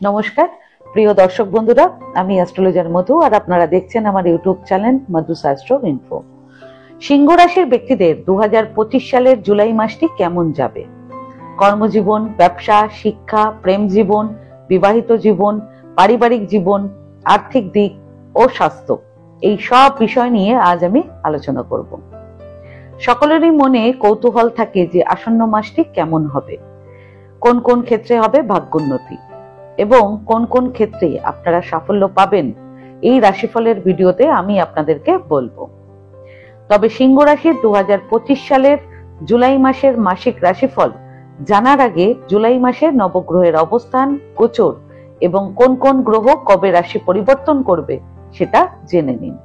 নমস্কার প্রিয় দর্শক বন্ধুরা, আমি অ্যাস্ট্রোলজার মধু আর আপনারা দেখছেন আমার YouTube channel Madhu's astro info. সিংহ রাশির ব্যক্তিদের 2025 সালের জুলাই মাসটি কেমন যাবে? কর্মজীবন, ব্যবসা, শিক্ষা, প্রেম জীবন, বিবাহিত জীবন, পারিবারিক জীবন, আর্থিক দিক ও স্বাস্থ্য, এই সব বিষয় নিয়ে আজ আমি আলোচনা করব। সকলেরই মনে কৌতূহল থাকে যে আসন্ন মাসটি কেমন হবে, কোন কোন ক্ষেত্রে হবে ভাগ্যোন্নতি এবং কোন কোন ক্ষেত্রে আপনারা সাফল্য পাবেন। এই রাশিফলের ভিডিওতে আমি আপনাদেরকে বলবো। তবে সিংহ রাশির 2025 সালের জুলাই মাসের মাসিক রাশিফল জানার আগে জুলাই মাসের নবগ্রহের অবস্থান, গোচর এবং কোন কোন গ্রহ কবে রাশি পরিবর্তন করবে সেটা জেনে নিন।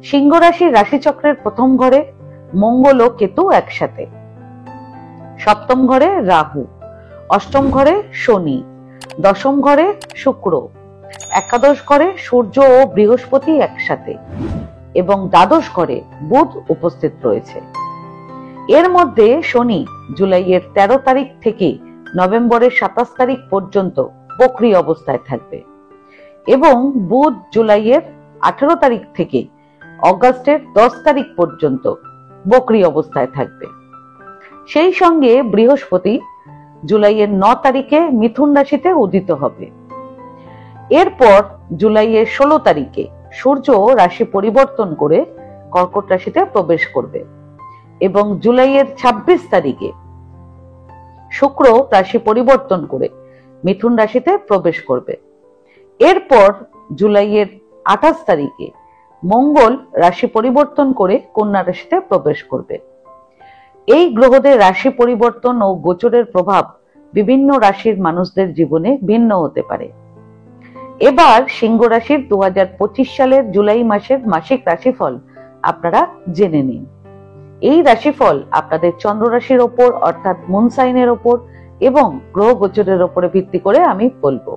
সিংহ রাশির রাশিচক্রের প্রথম ঘরে মঙ্গল ও কেতু একসাথে, সপ্তম ঘরে রাহু, অষ্টম ঘরে শনি, দশম ঘরে শুক্র, একাদশ ঘরে সূর্য ও বৃহস্পতি একসাথে এবং দ্বাদশ ঘরে বুধ উপস্থিত রয়েছে। এর মধ্যে শনি জুলাইয়ের 13 তারিখ থেকে নভেম্বরের 27 তারিখ পর্যন্ত বক্রী অবস্থায় থাকবে এবং বুধ জুলাইয়ের 18 তারিখ থেকে অগাস্টের 10 তারিখ পর্যন্ত বক্রী অবস্থায় থাকবে। সেই সঙ্গে বৃহস্পতি জুলাইয়ের 9 তারিখে মিথুন রাশিতে উদিত হবে। এরপর জুলাইয়ের 16 তারিখে সূর্য রাশি পরিবর্তন করে কর্কট রাশিতে প্রবেশ করবে এবং জুলাইয়ের 26 তারিখে শুক্র রাশি পরিবর্তন করে মিথুন রাশিতে প্রবেশ করবে। এরপর জুলাইয়ের 28 তারিখে মঙ্গল রাশি পরিবর্তন করে কন্যা রাশিতে প্রবেশ করবে। এই গ্রহদের রাশি পরিবর্তন ও গোচরের প্রভাব বিভিন্ন রাশির মানুষদের জীবনে ভিন্ন হতে পারে। এবার সিংহ রাশির 2025 সালের জুলাই মাসের মাসিক রাশিফল আপনারা জেনে নিন। এই রাশিফল আপনাদের চন্দ্র রাশির ওপর অর্থাৎ মুন সাইনের ওপর এবং গ্রহ গোচরের ওপরে ভিত্তি করে আমি বলবো।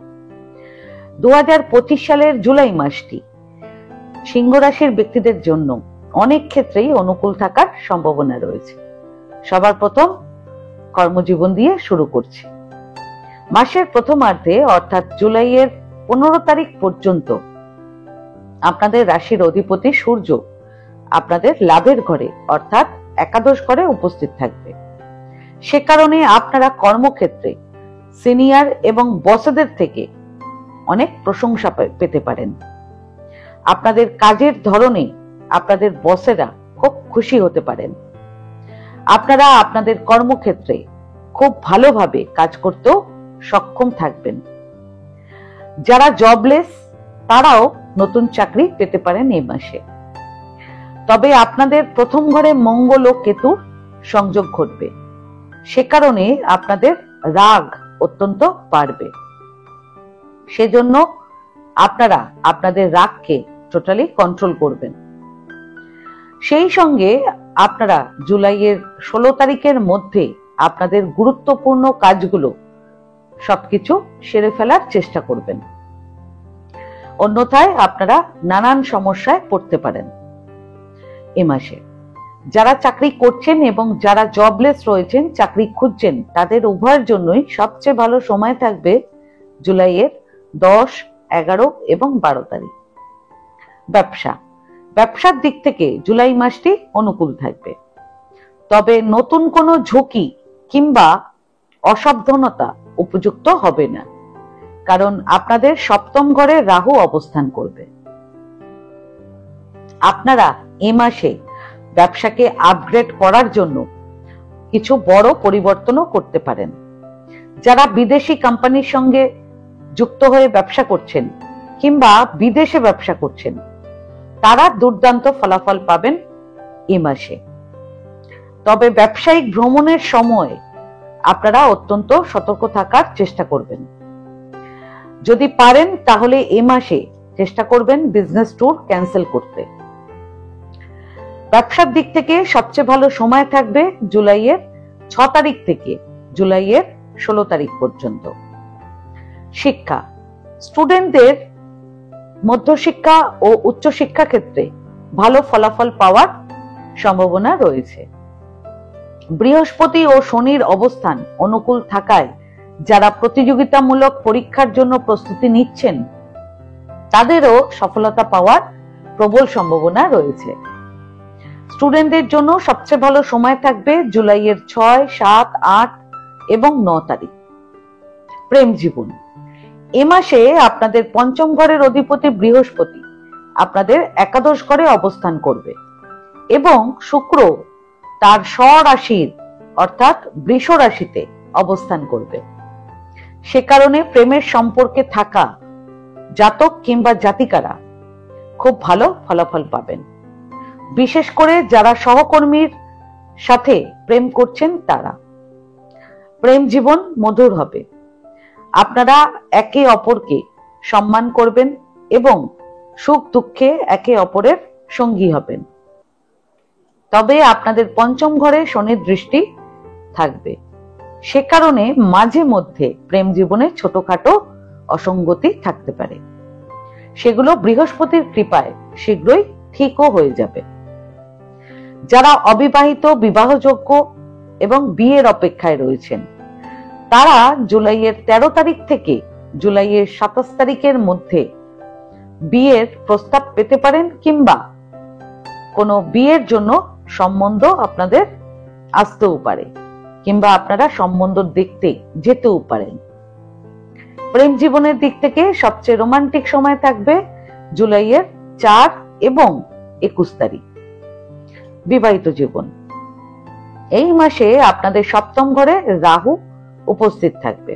2025 সালের জুলাই মাসটি সিংহ রাশির ব্যক্তিদের জন্য অনেক ক্ষেত্রেই অনুকূল থাকার সম্ভাবনা রয়েছে। সবার প্রথম কর্মজীবন দিয়ে শুরু করছি। মাসের প্রথমার্ধে অর্থাৎ জুলাইয়ের 15 তারিখ পর্যন্ত আপনাদের রাশির অধিপতি সূর্য আপনাদের লাভের ঘরে অর্থাৎ একাদশ ঘরে উপস্থিত থাকবে। সে কারণে আপনারা কর্মক্ষেত্রে সিনিয়র এবং বসদের থেকে অনেক প্রশংসা পেতে পারেন। আপনাদের কাজের ধরনে আপনাদের বসেরা খুব খুশি হতে পারেন। আপনারা আপনাদের কর্মক্ষেত্রে খুব ভালোভাবে কাজ করতেও সক্ষম থাকবেন। যারা জবলেস তারাও নতুন চাকরি পেতে পারেন এই মাসে। তবে আপনাদের প্রথম ঘরে মঙ্গল ও কেতুর সংযোগ ঘটবে, সে কারণে আপনাদের রাগ অত্যন্ত বাড়বে। সেজন্য আপনারা আপনাদের রাগকে টোটালি কন্ট্রোল করবেন। সেই সঙ্গে আপনারা জুলাইয়ের 16 তারিখের মধ্যে আপনাদের গুরুত্বপূর্ণ কাজগুলো সবকিছু সেরে ফেলার চেষ্টা করবেন, অন্যথায় আপনারা নানান সমস্যায় পড়তে পারেন এ মাসে। যারা চাকরি করছেন এবং যারা জবলেস রয়েছেন, চাকরি খুঁজছেন, তাদের উভয়ের জন্যই সবচেয়ে ভালো সময় থাকবে জুলাইয়ের 10, 11 এবং 12 তারিখ। ব্যবসার দিক থেকে জুলাই মাসটি অনুকূল থাকবে। তবে নতুন কোনো ঝুঁকি কিংবা অসাবধানতা উপযুক্ত হবে না, কারণ আপনাদের সপ্তম ঘরে রাহু অবস্থান করবে। আপনারা এ মাসে ব্যবসাকে আপগ্রেড করার জন্য কিছু বড় পরিবর্তনও করতে পারেন। যারা বিদেশি কোম্পানির সঙ্গে যুক্ত হয়ে ব্যবসা করছেন কিংবা বিদেশে ব্যবসা করছেন, তারা দুর্দান্ত ফলাফল পাবেন এ মাসে। তবে ব্যবসায়িক ভ্রমণের সময় আপনারা অত্যন্ত সতর্ক থাকার চেষ্টা করবেন। যদি পারেন তাহলে এ মাসে চেষ্টা করবেন বিজনেস ট্যুর ক্যান্সেল করতে। ব্যবসার দিক থেকে সবচেয়ে ভালো সময় থাকবে জুলাইয়ের 6 তারিখ থেকে জুলাইয়ের 16 তারিখ পর্যন্ত। শিক্ষা, স্টুডেন্টদের মধ্যশিক্ষা ও উচ্চশিক্ষা ক্ষেত্রে ভালো ফলাফল পাওয়ার সম্ভাবনা রয়েছে। বৃহস্পতি ও শনির অবস্থান অনুকূল থাকায় যারা প্রতিযোগিতামূলক পরীক্ষার জন্য প্রস্তুতি নিচ্ছেন তাদেরও সফলতা পাওয়ার প্রবল সম্ভাবনা রয়েছে। স্টুডেন্টদের জন্য সবচেয়ে ভালো সময় থাকবে জুলাইয়ের 6, 7, 8 এবং 9 তারিখ। প্রেম জীবন, এ মাসে আপনাদের পঞ্চম ঘরের অধিপতি বৃহস্পতি আপনাদের একাদশ ঘরে অবস্থান করবে এবং শুক্র তার স্বরাশির অর্থাৎ বৃষ রাশিতে অবস্থান করবে। সে কারণে প্রেমের সম্পর্কে থাকা জাতক কিংবা জাতিকারা খুব ভালো ফলাফল পাবেন। বিশেষ করে যারা সহকর্মীর সাথে প্রেম করছেন তারা। প্রেম জীবন মধুর হবে। আপনারা একে অপরকে সম্মান করবেন এবং সুখ দুঃখে একে অপরের সঙ্গী হবেন। তবে আপনাদের পঞ্চম ঘরে শনির দৃষ্টি থাকবে। সে কারণে মাঝে মধ্যে প্রেম জীবনে ছোটখাটো অসঙ্গতি থাকতে পারে। সেগুলো বৃহস্পতির কৃপায় শীঘ্রই ঠিকও হয়ে যাবে। যারা অবিবাহিত, বিবাহযোগ্য এবং বিয়ের অপেক্ষায় রয়েছেন তারা জুলাইয়ের 13 তারিখ থেকে জুলাইয়ের 27 তারিখের মধ্যে বিয়ের প্রস্তাব পেতে পারেন কিংবা কোনো বিয়ের জন্য সম্বন্ধ আপনাদের আসতেও পারে কিংবা আপনারা সম্বন্ধ দেখতে যেতেও পারেন। প্রেম জীবনের দিক থেকে সবচেয়ে রোমান্টিক সময় থাকবে জুলাইয়ের 4 এবং 21 তারিখ। বিবাহিত জীবন, এই মাসে আপনাদের সপ্তম ঘরে রাহু উপস্থিত থাকবে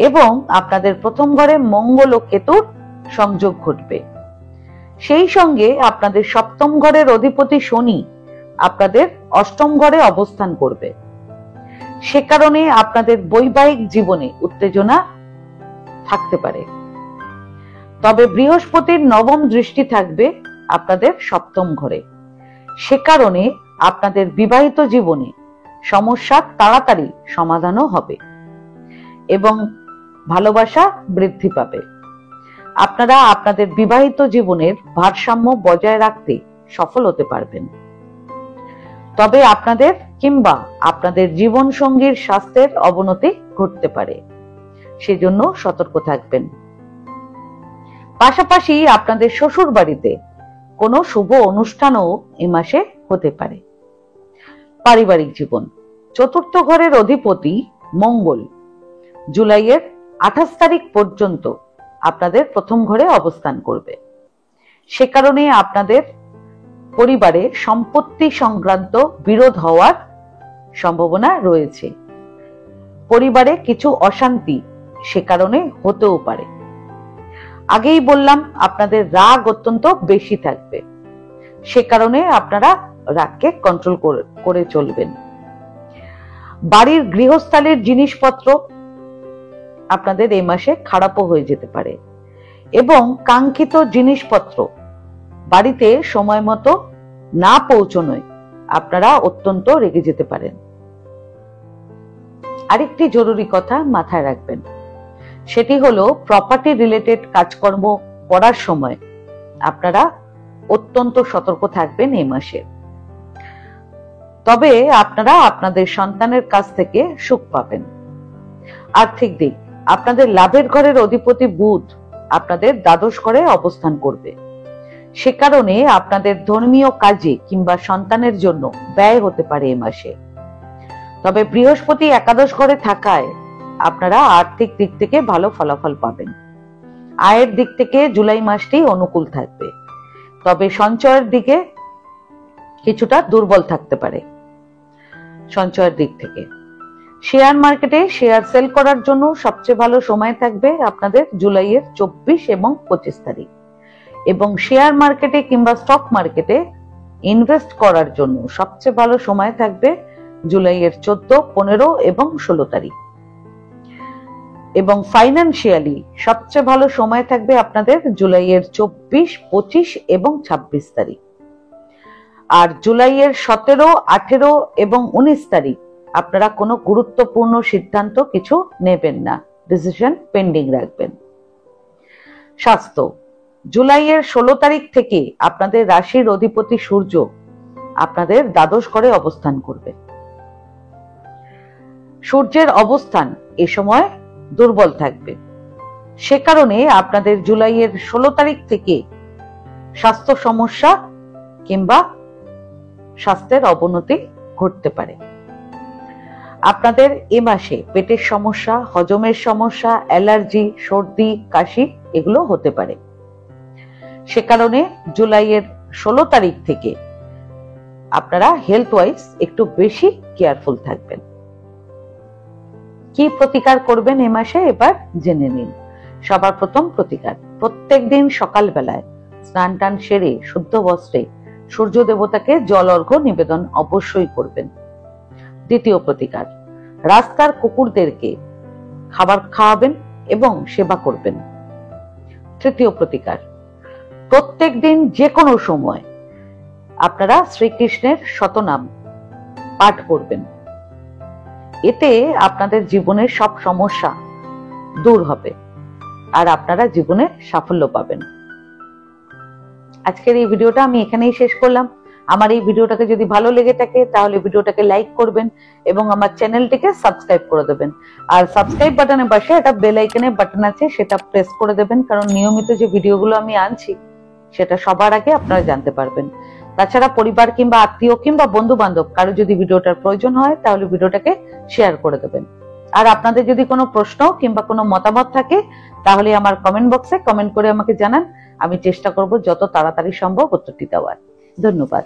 এবং আপনাদের প্রথম ঘরে মঙ্গল ও কেতুর সংযোগ ঘটবে। সেই সঙ্গে আপনাদের সপ্তম ঘরের অধিপতি শনি আপনাদের অষ্টম ঘরে অবস্থান করবে। সে কারণে আপনাদের বৈবাহিক জীবনে উত্তেজনা থাকতে পারে। তবে বৃহস্পতির নবম দৃষ্টি থাকবে আপনাদের সপ্তম ঘরে। সে কারণে আপনাদের বিবাহিত জীবনে সমস্যা তাড়াতাড়ি সমাধানও হবে এবং ভালোবাসা বৃদ্ধি পাবে। আপনারা আপনাদের বিবাহিত জীবনের ভারসাম্য বজায় রাখতে সফল হতে পারবেন। তবে আপনাদের কিংবা আপনাদের জীবন সঙ্গীর স্বাস্থ্যের অবনতি ঘটতে পারে, সেজন্য সতর্ক থাকবেন। পাশাপাশি আপনাদের শ্বশুর বাড়িতে কোনো শুভ অনুষ্ঠানও এ মাসে হতে পারে। পারিবারিক জীবন, চতুর্থ ঘরের অধিপতি মঙ্গল জুলাইয়ের 28 তারিখ পর্যন্ত আপনাদের প্রথম ঘরে অবস্থান করবে। সে কারণে আপনাদের পরিবারে সম্পত্তি সংক্রান্ত বিরোধ হওয়ার সম্ভাবনা রয়েছে। পরিবারে কিছু অশান্তি সে কারণে হতেও পারে। আগেই বললাম আপনাদের রাগ অত্যন্ত বেশি থাকবে, সে কারণে আপনারা রাগকে কন্ট্রোল করে চলবেন। বাড়ির গৃহস্থালির জিনিসপত্র আপনাদের এই মাসে খারাপও হয়ে যেতে পারে এবং কাঙ্ক্ষিত জিনিসপত্র বাড়িতে সময় মতো না পৌঁছানোয় আপনারা অত্যন্ত রেগে যেতে পারেন। আরেকটি জরুরি কথা মাথায় রাখবেন, সেটি হলো প্রপার্টি রিলেটেড কাজকর্ম করার সময় আপনারা অত্যন্ত সতর্ক থাকবেন এই মাসে। তবে আপনারা আপনাদের সন্তানের কাছ থেকে সুখ পাবেন। আর্থিক দিক, আপনাদের লাভের ঘরের অধিপতি বুধ আপনাদের দ্বাদশ ঘরে অবস্থান করবে। সে কারণে আপনাদের ধর্মীয় কাজে কিংবা সন্তানের জন্য ব্যয় হতে পারে এই মাসে। তবে বৃহস্পতি একাদশ ঘরে থাকায় আপনারা আর্থিক দিক থেকে ভালো ফলাফল পাবেন। আয়ের দিক থেকে জুলাই মাসটি অনুকূল থাকবে, তবে সঞ্চয়ের দিকে কিছুটা দুর্বল থাকতে পারে। সঞ্চয়ের দিক থেকে শেয়ার মার্কেটে শেয়ার সেল করার জন্য সবচেয়ে ভালো সময় থাকবে আপনাদের জুলাইয়ের 24 এবং 25 তারিখ এবং শেয়ার মার্কেটে কিংবা স্টক মার্কেটে ইনভেস্ট করার জন্য সবচেয়ে ভালো সময় থাকবে জুলাইয়ের 14, 15 এবং 16 তারিখ এবং ফাইন্যান্সিয়ালি সবচেয়ে ভালো সময় থাকবে আপনাদের জুলাইয়ের 24, 25 এবং 26 তারিখ। আর জুলাইয়ের 17, 18 এবং 19 তারিখ আপনারা কোনো গুরুত্বপূর্ণ সিদ্ধান্ত কিছু নেবেন না, ডিসিশন পেন্ডিং রাখবেন। স্বাস্থ্য, জুলাইয়ের 16 তারিখ থেকে আপনাদের রাশির অধিপতি সূর্য আপনাদের দ্বাদশ ঘরে অবস্থান করবে। সূর্যের অবস্থান এ সময় দুর্বল থাকবে। সে কারণে আপনাদের জুলাইয়ের 16 তারিখ থেকে স্বাস্থ্য সমস্যা কিংবা স্বাস্থ্যের অবনতি ঘটতে পারে। আপনাদের এ মাসে পেটের সমস্যা, হজমের সমস্যা, অ্যালার্জি, সর্দি, কাশি এগুলো হতে পারে। সে কারণে জুলাইয়ের 16 তারিখ থেকে আপনারা হেলথ ওয়াইজ একটু বেশি কেয়ারফুল থাকবেন। কি প্রতিকার করবেন এ মাসে এবার জেনে নিন। সবার প্রথম প্রতিকার, প্রত্যেকদিন সকালবেলায় স্নান টান সেরে শুদ্ধ বস্ত্রে সূর্য দেবতাকে জল অর্ঘ্য নিবেদন অবশ্যই করবেন। দ্বিতীয় প্রতিকার, রাস্তার কুকুরদেরকে খাবার খাওয়াবেন এবং সেবা করবেন। তৃতীয় প্রতিকার, প্রত্যেকদিন যে কোনো সময় আপনারা শ্রীকৃষ্ণের শতনাম পাঠ করবেন। এতে আপনাদের জীবনের সব সমস্যা দূর হবে আর আপনারা জীবনে সাফল্য পাবেন। আজকের এই ভিডিওটা আমি এখানেই শেষ করলাম। আমার এই ভিডিওটাকে যদি ভালো লেগে থাকে তাহলে ভিডিওটাকে লাইক করবেন এবং আমার চ্যানেলটিকে সাবস্ক্রাইব করে দেবেন। আর সাবস্ক্রাইব বাটনের পাশে একটা বেল আইকনের বাটন আছে, সেটা প্রেস করে দেবেন, কারণ নিয়মিত যে ভিডিওগুলো আমি আনছি সেটা সবার আগে আপনারা জানতে পারবেন। তাছাড়া পরিবার কিংবা আত্মীয় কিংবা বন্ধু বান্ধব কারো যদি ভিডিওটার প্রয়োজন হয় তাহলে ভিডিওটাকে শেয়ার করে দেবেন। আর আপনাদের যদি কোনো প্রশ্ন কিংবা কোনো মতামত থাকে তাহলে আমার কমেন্ট বক্সে কমেন্ট করে আমাকে জানান। আমি চেষ্টা করব যত তাড়াতাড়ি সম্ভব উত্তরটি দেওয়ার। ধন্যবাদ।